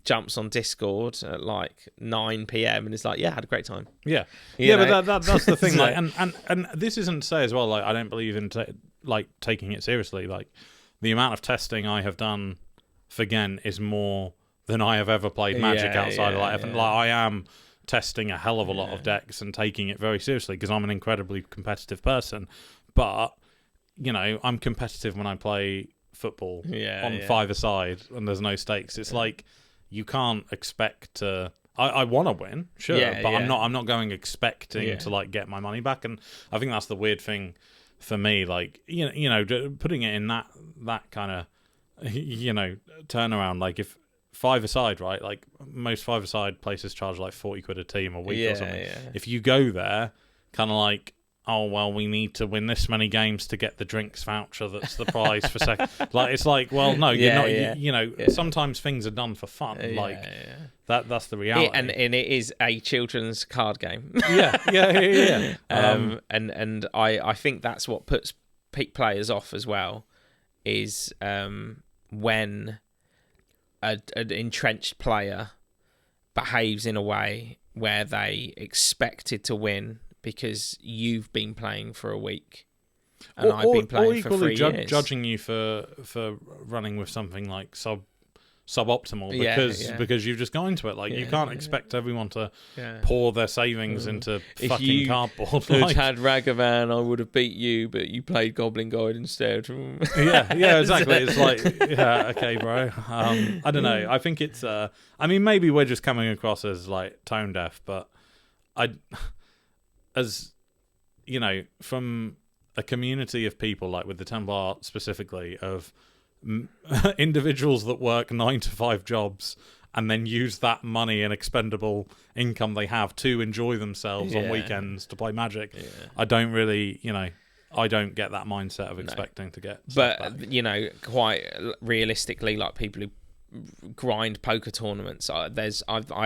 Speaker 2: jumps on Discord at like 9 p.m. and is like, I had a great time.
Speaker 1: Yeah.
Speaker 2: You know?
Speaker 1: But that's the thing. Like, and this isn't to say as well, like, I don't believe in taking it seriously. Like, the amount of testing I have done for Ghent is more than I have ever played Magic outside of like, like, I am testing a hell of a lot of decks and taking it very seriously because I'm an incredibly competitive person. But, I'm competitive when I play football on 5-a-side and there's no stakes. It's like, you can't expect to. I want to win, sure, but I'm not going expecting to like get my money back. And I think that's the weird thing for me. Like, putting it in that kind of turnaround. Like, if 5-a-side, right? Like, most 5-a-side places charge like 40 quid a team a week or something.
Speaker 2: Yeah.
Speaker 1: If you go there, kind of like, oh, well, we need to win this many games to get the drinks voucher that's the prize for second. Like, it's like, well, no, you're not. Sometimes things are done for fun. That's the reality.
Speaker 2: And it is a children's card game.
Speaker 1: Yeah.
Speaker 2: And I think that's what puts peak players off as well, is when an entrenched player behaves in a way where they expected to win because you've been playing for a week and I've been playing for 3 years.
Speaker 1: Judging you for running with something like suboptimal because you've just gone into it. Like, you can't expect everyone to pour their savings into fucking cardboard.
Speaker 2: If you had Ragavan, I would have beat you, but you played Goblin Guide instead.
Speaker 1: Yeah, exactly. It's like, okay, bro. I don't know. I think it's. Maybe we're just coming across as like tone deaf, but from a community of people, like with the Templar specifically, of individuals that work 9-to-5 jobs and then use that money and expendable income they have to enjoy themselves on weekends to play Magic. I don't really, I don't get that mindset of expecting to get stuff back.
Speaker 2: Quite realistically, like, people who grind poker tournaments, I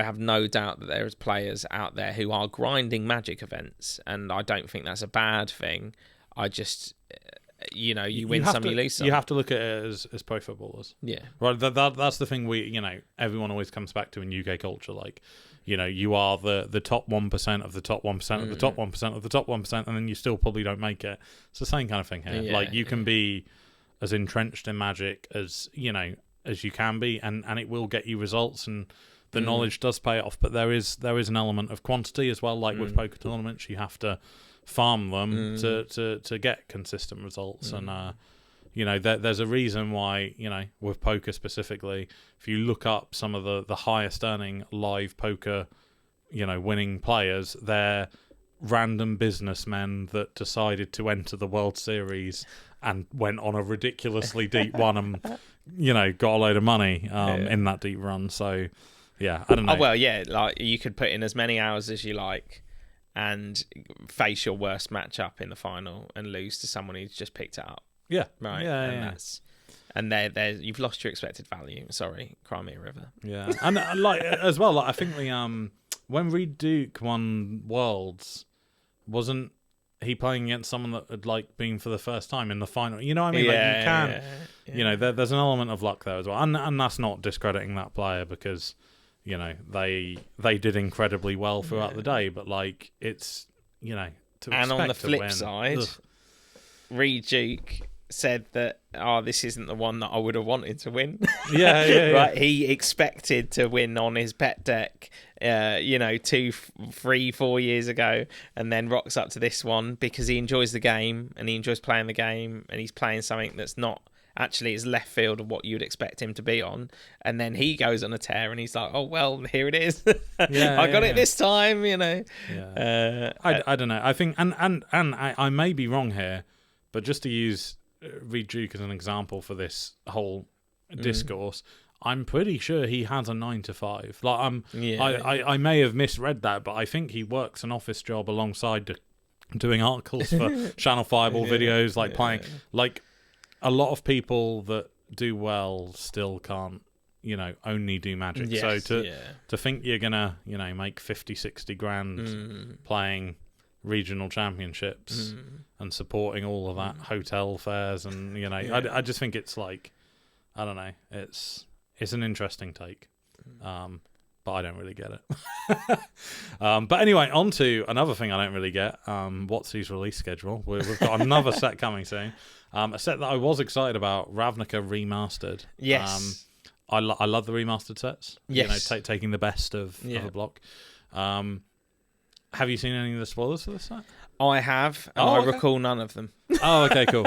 Speaker 2: have no doubt that there's players out there who are grinding Magic events, and I don't think that's a bad thing. I just, you win some, you lose some.
Speaker 1: You have to look at it as pro footballers. Yeah. Right, that's the thing everyone always comes back to in UK culture. Like, you are the top 1% of the top 1% of the top 1% of the top 1%, and then you still probably don't make it. It's the same kind of thing here. Like, you can be as entrenched in Magic as you can be, and it will get you results, and the knowledge does pay off. But there is an element of quantity as well. Like with poker tournaments, you have to farm them to get consistent results. And there's a reason why, with poker specifically, if you look up some of the highest earning live poker winning players, they're random businessmen that decided to enter the World Series and went on a ridiculously deep one and got a load of money in that deep run. So I don't know.
Speaker 2: Like, you could put in as many hours as you like and face your worst matchup in the final and lose to someone who's just picked it up. And there you've lost your expected value. Sorry, Crimea River.
Speaker 1: And as well, I think when Reed Duke won Worlds, wasn't he playing against someone that had been for the first time in the final? You know what I mean? You can, there's an element of luck there as well, and that's not discrediting that player, because they did incredibly well throughout the day, but it's to
Speaker 2: and on the
Speaker 1: to
Speaker 2: flip
Speaker 1: win.
Speaker 2: side, Reed Duke said that, this isn't the one that I would have wanted to win.
Speaker 1: Yeah.
Speaker 2: Right, he expected to win on his pet deck, 2, 3, 4 years ago, and then rocks up to this one because he enjoys the game and he enjoys playing the game, and he's playing something that's not actually is left field of what you'd expect him to be on, and then he goes on a tear and he's like, oh well, here it is. I got it this time.
Speaker 1: I don't know, I think and I may be wrong here, but just to use Reed Duke as an example for this whole discourse, I'm pretty sure he has a 9 to 5. Like I may have misread that, but I think he works an office job alongside doing articles for Channel Fireball videos, like playing. Like a lot of people that do well still can't, only do Magic.
Speaker 2: Yes,
Speaker 1: so to think you're gonna, make 50, 60 grand playing regional championships and supporting all of that hotel fares, and I just think it's like, I don't know, it's an interesting take, but I don't really get it. But anyway, on to another thing I don't really get. What's his release schedule? We've got another set coming soon, a set that I was excited about, Ravnica Remastered.
Speaker 2: Yes.
Speaker 1: I love the remastered sets.
Speaker 2: Yes.
Speaker 1: Taking the best of a block. Have you seen any of the spoilers for this set?
Speaker 2: I have, and I recall none of them.
Speaker 1: Oh, okay, cool.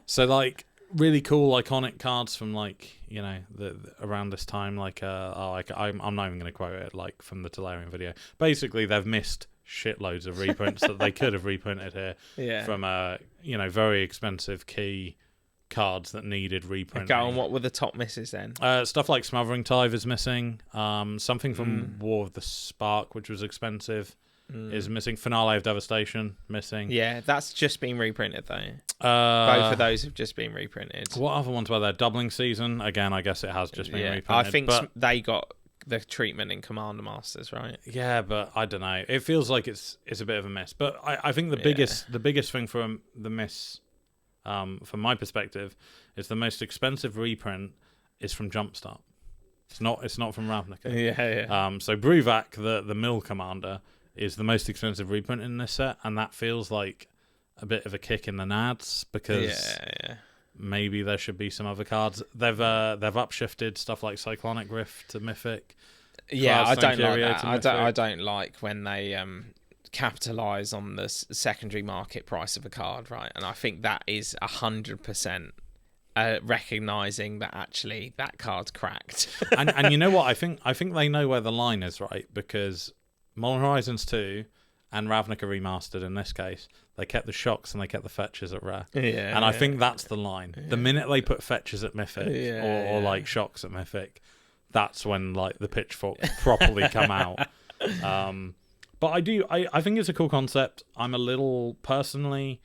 Speaker 1: So, like, really cool, iconic cards from, like, around this time. Like, I'm not even going to quote it, like, from the Tolarian video. Basically, they've missed shitloads of reprints that they could have reprinted here from, very expensive key cards that needed reprinting.
Speaker 2: Go on, what were the top misses then?
Speaker 1: Stuff like Smothering Tithe is missing. Something from War of the Spark, which was expensive, is missing. Finale of Devastation, missing.
Speaker 2: Yeah, that's just been reprinted though. Both of those have just been reprinted.
Speaker 1: What other ones were there? Doubling Season, again, I guess it has just been reprinted.
Speaker 2: I think they got the treatment in Commander Masters, right?
Speaker 1: Yeah, but I don't know. It feels like it's a bit of a miss. But I think the biggest thing from the miss, from my perspective, is the most expensive reprint is from Jumpstart. It's not from Ravnica.
Speaker 2: Yeah.
Speaker 1: So Bruvac, the Mill Commander, is the most expensive reprint in this set, and that feels like a bit of a kick in the nads because maybe there should be some other cards. They've upshifted stuff like Cyclonic Rift to Mythic.
Speaker 2: Yeah, I don't like that. I don't like when they capitalise on the secondary market price of a card, right? And I think that is 100%. Recognising that actually that card's cracked.
Speaker 1: and you know what? I think they know where the line is, right? Because Modern Horizons 2 and Ravnica Remastered, in this case, they kept the shocks and they kept the fetches at rare. And I think that's the line. The minute they put fetches at Mythic or like shocks at Mythic, that's when like the pitchforks properly come out. But I think it's a cool concept. I'm a little, personally,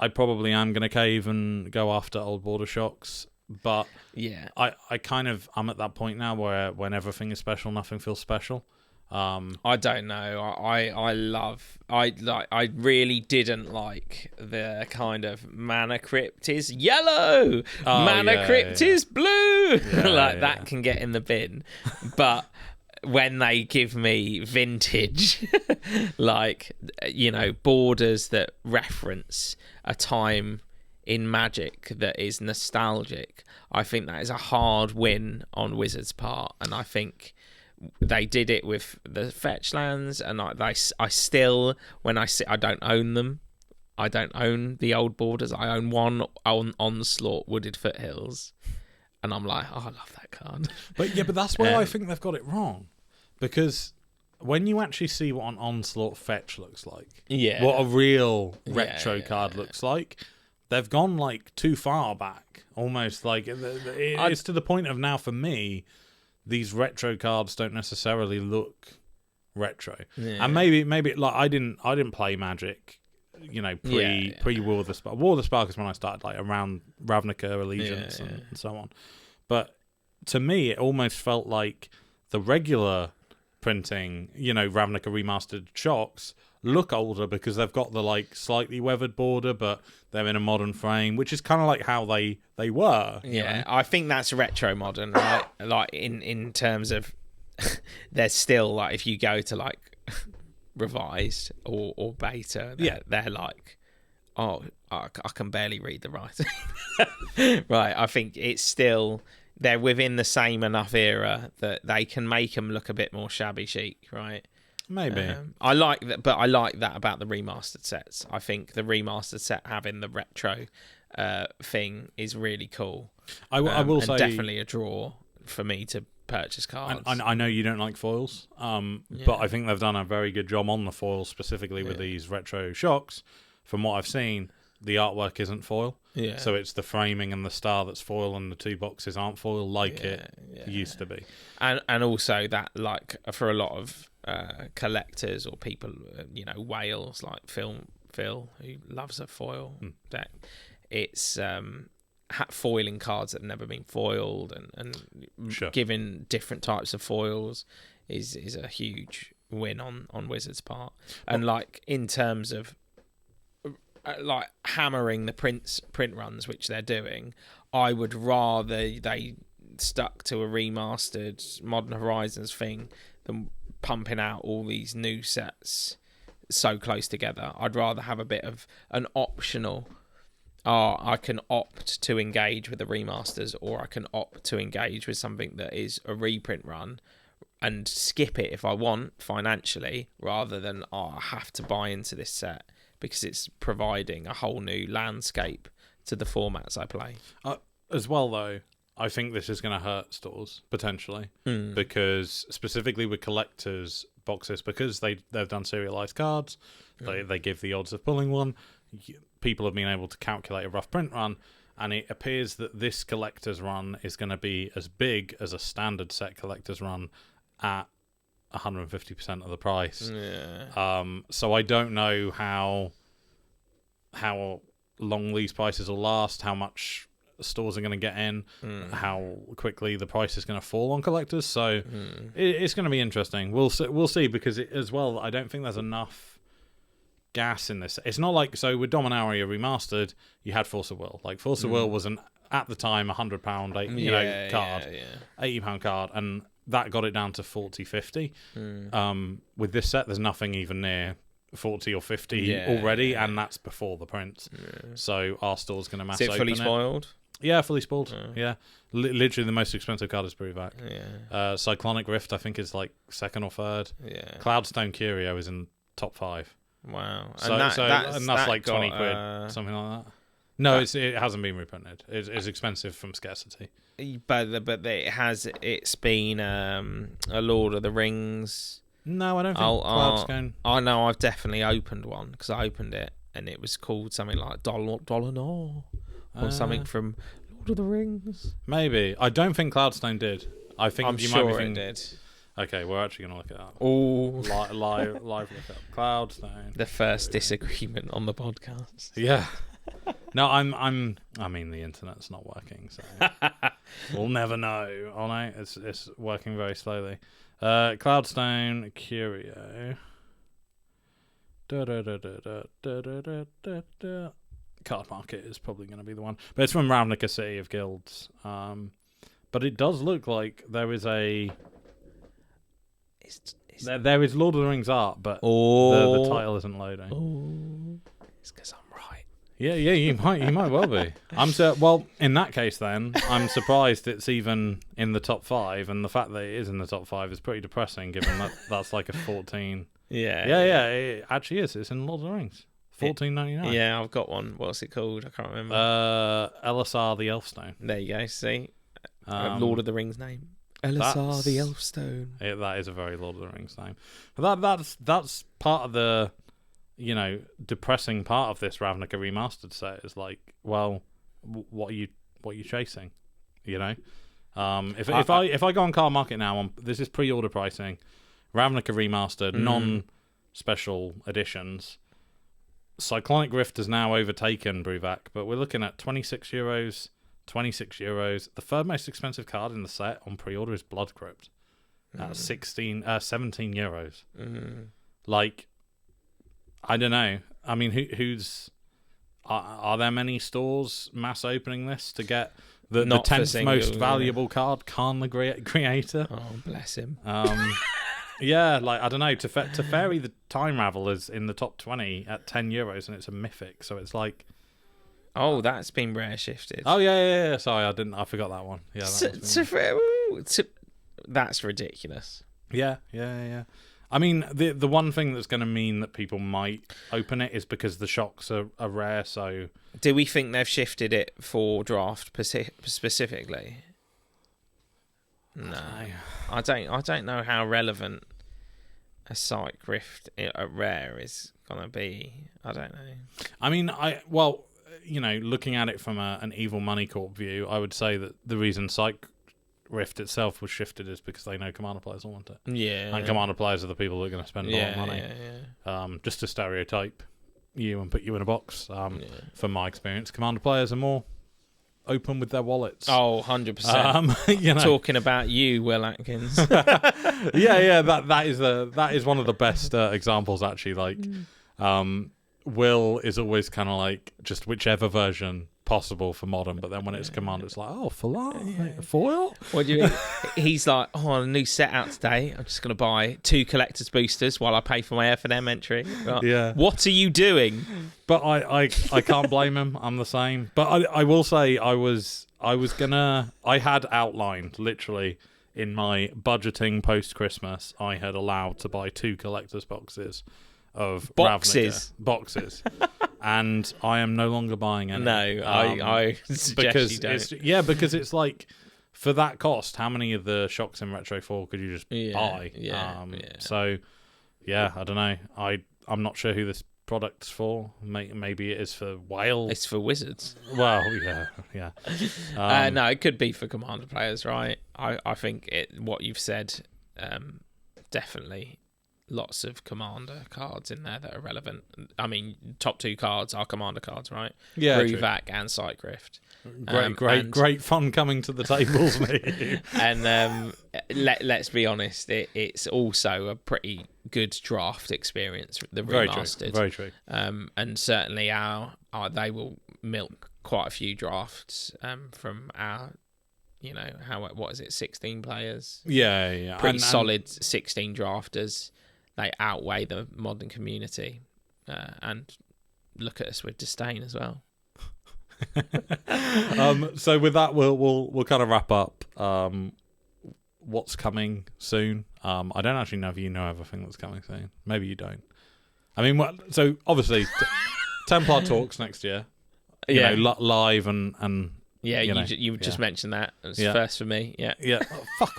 Speaker 1: I probably am going to cave and go after old border shocks. But I I'm at that point now where when everything is special, nothing feels special.
Speaker 2: I don't know. I really didn't like the kind of Mana Crypt is yellow, Crypt is blue. That can get in the bin. But when they give me vintage, borders that reference a time in Magic that is nostalgic, I think that is a hard win on Wizards' part, and I think they did it with the fetch lands, and I still, when I don't own them. I don't own the old borders. I own one on Onslaught Wooded Foothills, and I'm like, I love that card.
Speaker 1: But that's where I think they've got it wrong, because when you actually see what an Onslaught fetch looks like, what a real retro card looks like, they've gone like too far back, almost like it's to the point of now for me. These retro cards don't necessarily look retro, and maybe like I didn't play Magic, pre War of the Spark. War of the Spark is when I started, like around Ravnica Allegiance and so on. But to me, it almost felt like the regular printing, Ravnica Remastered shocks look older because they've got the like slightly weathered border, but they're in a modern frame, which is kind of like how they were.
Speaker 2: I think that's retro modern, right? Like in terms of there's still, like, if you go to like revised or beta, they're like Oh, I can barely read the writing. Right, I think it's still... They're within the same enough era that they can make them look a bit more shabby chic, right?
Speaker 1: Maybe.
Speaker 2: I like that, but I like that about the remastered sets. I think the remastered set having the retro thing is really cool.
Speaker 1: I will say
Speaker 2: definitely a draw for me to purchase cards.
Speaker 1: I know you don't like foils, but I think they've done a very good job on the foils, specifically with these retro shocks. From what I've seen, the artwork isn't foil. Yeah. So it's the framing and the star that's foil, and the two boxes aren't foil like it used to be.
Speaker 2: And also that, like, for a lot of collectors or people, whales like Phil, who loves a foil deck, it's foiling cards that have never been foiled and giving different types of foils is a huge win on Wizards' part. And like in terms of like hammering the print runs, which they're doing, I would rather they stuck to a remastered Modern Horizons thing than pumping out all these new sets so close together. I'd rather have a bit of an optional, I can opt to engage with the remasters, or I can opt to engage with something that is a reprint run and skip it if I want financially, rather than I have to buy into this set because it's providing a whole new landscape to the formats I play.
Speaker 1: As well, though, I think this is going to hurt stores, potentially, because specifically with collectors' boxes, because they've done serialized cards, they give the odds of pulling one, people have been able to calculate a rough print run, and it appears that this collector's run is going to be as big as a standard set collector's run at 150% of the price. Yeah. So I don't know how long these prices will last, how much stores are going to get in, how quickly the price is going to fall on collectors. So it's going to be interesting. We'll see, because as well, I don't think there's enough gas in this. It's not like, so with Dominaria Remastered, you had Force of Will. Like Force of Will was at the time £100 card, £80 card, and that got it down to 40, 50. With this set, there's nothing even near 40 or 50 already, and that's before the print. So our store's going to mass open it.
Speaker 2: Is it fully spoiled?
Speaker 1: Yeah, fully spoiled. Yeah. Literally the most expensive card is Bruvac. Cyclonic Rift, I think, is like second or third. Cloudstone Curio is in top 5.
Speaker 2: Wow.
Speaker 1: So that's like 20 quid, something like that. No, it hasn't been reprinted. It's expensive from scarcity.
Speaker 2: But it's been a Lord of the Rings.
Speaker 1: No, I don't think Cloudstone.
Speaker 2: I know I've definitely opened one, because I opened it and it was called something like Dolinar or something from Lord of the Rings.
Speaker 1: Maybe. I don't think Cloudstone did. I think
Speaker 2: I'm sure it did.
Speaker 1: Okay, we're actually going to look it up.
Speaker 2: Oh,
Speaker 1: live look up Cloudstone.
Speaker 2: The first disagreement on the podcast.
Speaker 1: Yeah. No, I mean, the internet's not working, so we'll never know. Oh no, it's working very slowly. Cloudstone Curio. Card Market is probably going to be the one, but it's from Ravnica City of Guilds. But it does look like there is a. There is Lord of the Rings art, but the title isn't loading.
Speaker 2: Oh, it's because I'm right.
Speaker 1: Yeah, you might well be. Well, in that case, then I'm surprised it's even in the top 5, and the fact that it is in the top 5 is pretty depressing, given that that's like a 14. Yeah. It actually is. It's in Lord of the Rings. $14.99.
Speaker 2: Yeah, I've got one. What's it called? I can't remember.
Speaker 1: LSR the Elfstone.
Speaker 2: There you go. See, Lord of the Rings name. LSR the Elfstone.
Speaker 1: That is a very Lord of the Rings name. But that's part of the, depressing part of this Ravnica Remastered set is like, well, what are you chasing? If I go on Card Market now, this is pre-order pricing, Ravnica Remastered, non-special editions. Cyclonic Rift has now overtaken Bruvac, but we're looking at €26. The third most expensive card in the set on pre-order is Blood Crypt at €17. Like, I don't know. I mean, who's are there many stores mass opening this to get the 10th most valuable card, Khan the Creator?
Speaker 2: Oh, bless him.
Speaker 1: Yeah, like I don't know. To Fairy, the Time Ravel is in the top 20 at €10, and it's a mythic. So it's like,
Speaker 2: oh, that's been rare shifted.
Speaker 1: oh yeah. Sorry, I forgot that one. Yeah,
Speaker 2: That's ridiculous.
Speaker 1: Yeah. I mean, the one thing that's going to mean that people might open it is because the shocks are rare. So,
Speaker 2: do we think they've shifted it for draft specifically? No, I don't know how relevant a Psych Rift at rare is gonna be. I don't know.
Speaker 1: I mean, looking at it from an Evil Money Corp view, I would say that the reason Psych Rift itself was shifted is because they know Commander players will want it.
Speaker 2: Yeah,
Speaker 1: and Commander players are the people who are going to spend a lot of money. Just to stereotype you and put you in a box. From my experience, Commander players are more open with their wallets.
Speaker 2: Oh, 100%. Talking about you, Will Atkins.
Speaker 1: yeah. That is one of the best examples actually. Like, Will is always kind of like just whichever version possible for modern, but then when it's Commander, it's like, oh, foil.
Speaker 2: What do you mean? He's like, oh, a new set out today. I'm just going to buy 2 collector's boosters while I pay for my F&M entry. Like,
Speaker 1: yeah.
Speaker 2: What are you doing?
Speaker 1: But I can't blame him. I'm the same. But I will say I had outlined literally in my budgeting post Christmas, I had allowed to buy 2 collector's boxes of
Speaker 2: boxes.
Speaker 1: And I am no longer buying any.
Speaker 2: No, I suggest you don't.
Speaker 1: Because it's like, for that cost, how many of the shocks in Retro 4 could you just buy? So, yeah, I don't know. I'm not sure who this product's for. Maybe it is for Whale.
Speaker 2: It's for Wizards.
Speaker 1: Well, yeah.
Speaker 2: No, it could be for Commander players, right? I think what you've said, definitely. Lots of Commander cards in there that are relevant. I mean, top 2 cards are Commander cards, right?
Speaker 1: Yeah,
Speaker 2: Ruvac and Psych Rift.
Speaker 1: Great fun coming to the tables, mate.
Speaker 2: And let's be honest, it's also a pretty good draft experience. The remastered,
Speaker 1: very true.
Speaker 2: And certainly they will milk quite a few drafts from our. What is it? 16 players.
Speaker 1: Yeah.
Speaker 2: Pretty solid 16 drafters. They outweigh the modern community, and look at us with disdain as well.
Speaker 1: So with that, we'll kind of wrap up. What's coming soon? I don't actually know if you know everything that's coming soon. Maybe you don't. I mean, so obviously, Templar Talks next year. Live and.
Speaker 2: Yeah, you just mentioned that. It's first for me. Yeah.
Speaker 1: Oh, fuck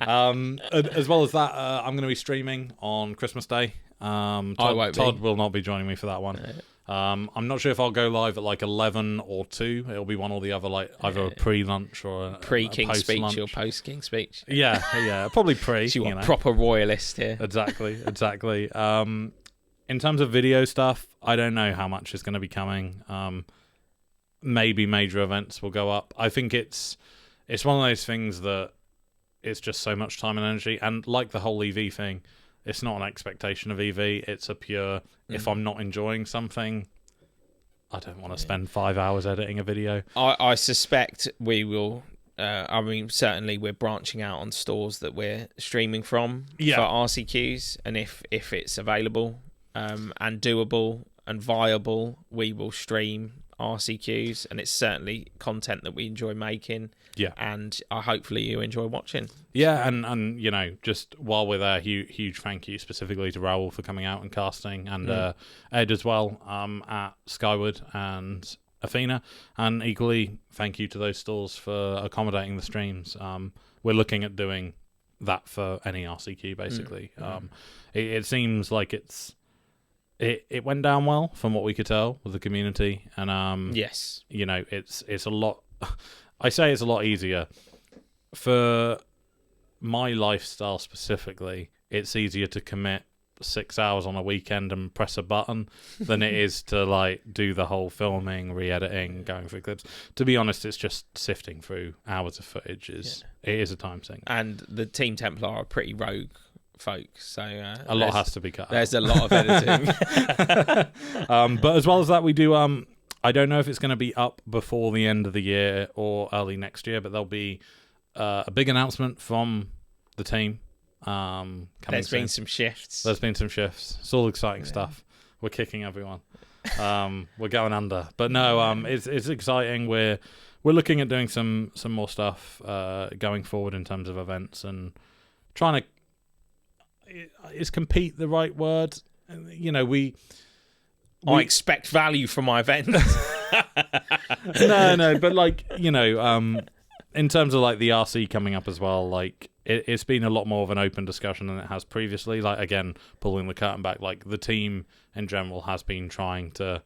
Speaker 1: off. As well as that, I'm going to be streaming on Christmas Day. Todd will not be joining me for that one. No. I'm not sure if I'll go live at like 11 or 2. It'll be one or the other, like either a pre-lunch or a
Speaker 2: pre-King speech
Speaker 1: lunch.
Speaker 2: or post-King speech.
Speaker 1: Yeah, probably pre.
Speaker 2: So you want proper royalist here.
Speaker 1: Exactly. In terms of video stuff, I don't know how much is going to be coming. Maybe major events will go up. I think it's one of those things that it's just so much time and energy. And like the whole EV thing, it's not an expectation of EV. It's a pure, if I'm not enjoying something, I don't want to spend 5 hours editing a video.
Speaker 2: I suspect we will. Certainly we're branching out on stores that we're streaming from for RCQs. And if it's available and doable and viable, we will stream RCQs, and it's certainly content that we enjoy making.
Speaker 1: Yeah,
Speaker 2: and hopefully you enjoy watching.
Speaker 1: Yeah, and just while we're there, huge thank you specifically to Raoul for coming out and casting, and Ed as well at Skyward and Athena, and equally thank you to those stores for accommodating the streams. We're looking at doing that for any RCQ basically. It seems like It went down well from what we could tell with the community, and
Speaker 2: yes,
Speaker 1: it's a lot. I say it's a lot easier for my lifestyle specifically. It's easier to commit 6 hours on a weekend and press a button than it is to like do the whole filming, re-editing, going through clips. To be honest, it's just sifting through hours of footage. It is a time sink,
Speaker 2: and the Team Templar are pretty rogue folk, so
Speaker 1: a lot has to be cut out.
Speaker 2: There's a lot of editing.
Speaker 1: But as well as that, we do I don't know if it's going to be up before the end of the year or early next year, but there'll be a big announcement from the team
Speaker 2: There's been some shifts.
Speaker 1: There's been some shifts. It's all exciting stuff. We're kicking everyone. We're going under. But no, it's exciting. We're looking at doing some more stuff going forward in terms of events and trying to. Is compete the right word? You know,
Speaker 2: I expect value from my events.
Speaker 1: No, but like, you know, in terms of like the RC coming up as well, like it's been a lot more of an open discussion than it has previously. Like, again, pulling the curtain back, like the team in general has been trying to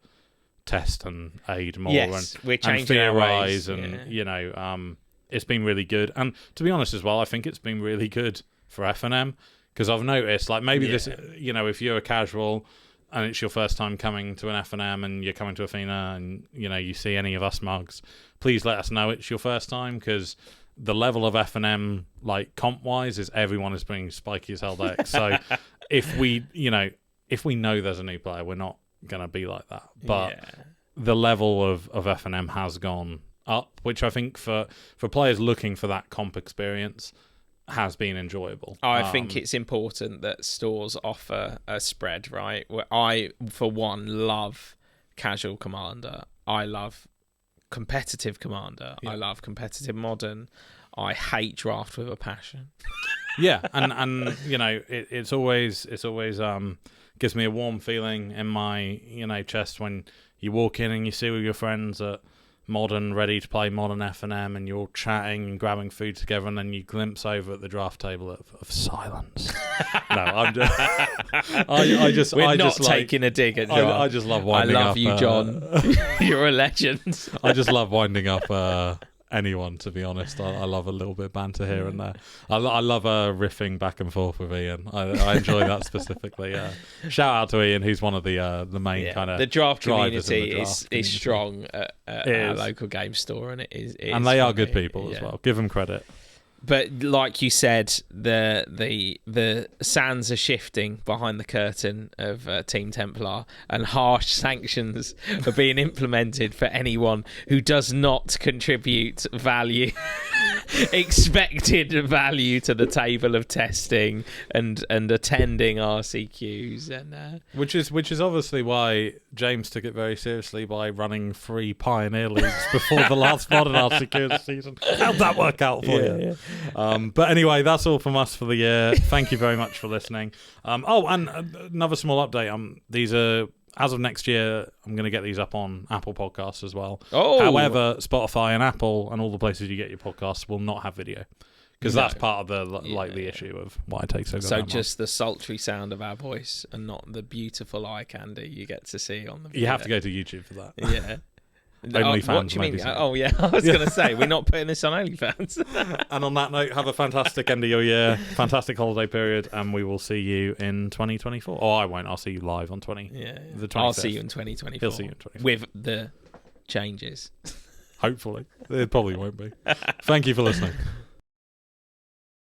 Speaker 1: test and aid more
Speaker 2: yes, we're changing our ways.
Speaker 1: And you know, it's been really good. And to be honest as well, I think it's been really good for F&M because I've noticed like maybe this, you know, if you're a casual and it's your first time coming to an F&M and you're coming to Athena and, you know, you see any of us mugs, please let us know it's your first time because the level of F&M, like, comp-wise, is everyone is bringing spiky as hell decks. So if we know there's a new player, we're not going to be like that. But the level of F&M has gone up, which I think for players looking for that comp experience has been enjoyable.
Speaker 2: I think it's important that stores offer a spread, right? Where I, for one, love casual Commander. I love competitive Commander. I love competitive Modern. I hate draft with a passion.
Speaker 1: Yeah, and you know, it's always gives me a warm feeling in my, you know, chest when you walk in and you see all your friends at Modern ready to play Modern F&M and you're all chatting and grabbing food together and then you glimpse over at the draft table of silence. No, I'm just
Speaker 2: We're not taking a dig at John.
Speaker 1: I just love winding up.
Speaker 2: I love you, John. You're a legend.
Speaker 1: I just love winding up anyone, to be honest. I love a little bit of banter here and there. I love riffing back and forth with Ian. I enjoy that specifically. Shout out to Ian, who's one of the main kind of
Speaker 2: the draft community
Speaker 1: is
Speaker 2: strong at our local game store, and it is
Speaker 1: and they are good people as well. Give them credit.
Speaker 2: But like you said, the sands are shifting behind the curtain of Team Templar, and harsh sanctions are being implemented for anyone who does not contribute value, expected value to the table of testing and attending RCQs, and
Speaker 1: which is obviously why James took it very seriously by running 3 Pioneer Leagues before the last Modern RCQ of the season. How'd that work out for you?
Speaker 2: Yeah.
Speaker 1: But anyway, that's all from us for the year. Thank you very much for listening. And another small update. These are, as of next year, I'm going to get these up on Apple Podcasts as well. However, Spotify and Apple and all the places you get your podcasts will not have video. Because that's part of the issue of why it takes so long.
Speaker 2: So just the sultry sound of our voice and not the beautiful eye candy you get to see on the video.
Speaker 1: You have to go to YouTube for that.
Speaker 2: Yeah.
Speaker 1: OnlyFans,
Speaker 2: what do you mean? Oh, yeah. I was going to say, we're not putting this on OnlyFans.
Speaker 1: And on that note, have a fantastic end of your year, fantastic holiday period, and we will see you in 2024. Oh, I won't. I'll see you live on the 25th.
Speaker 2: I'll see you in 2024.
Speaker 1: He'll see you in 2024.
Speaker 2: With the changes.
Speaker 1: Hopefully. It probably won't be. Thank you for listening.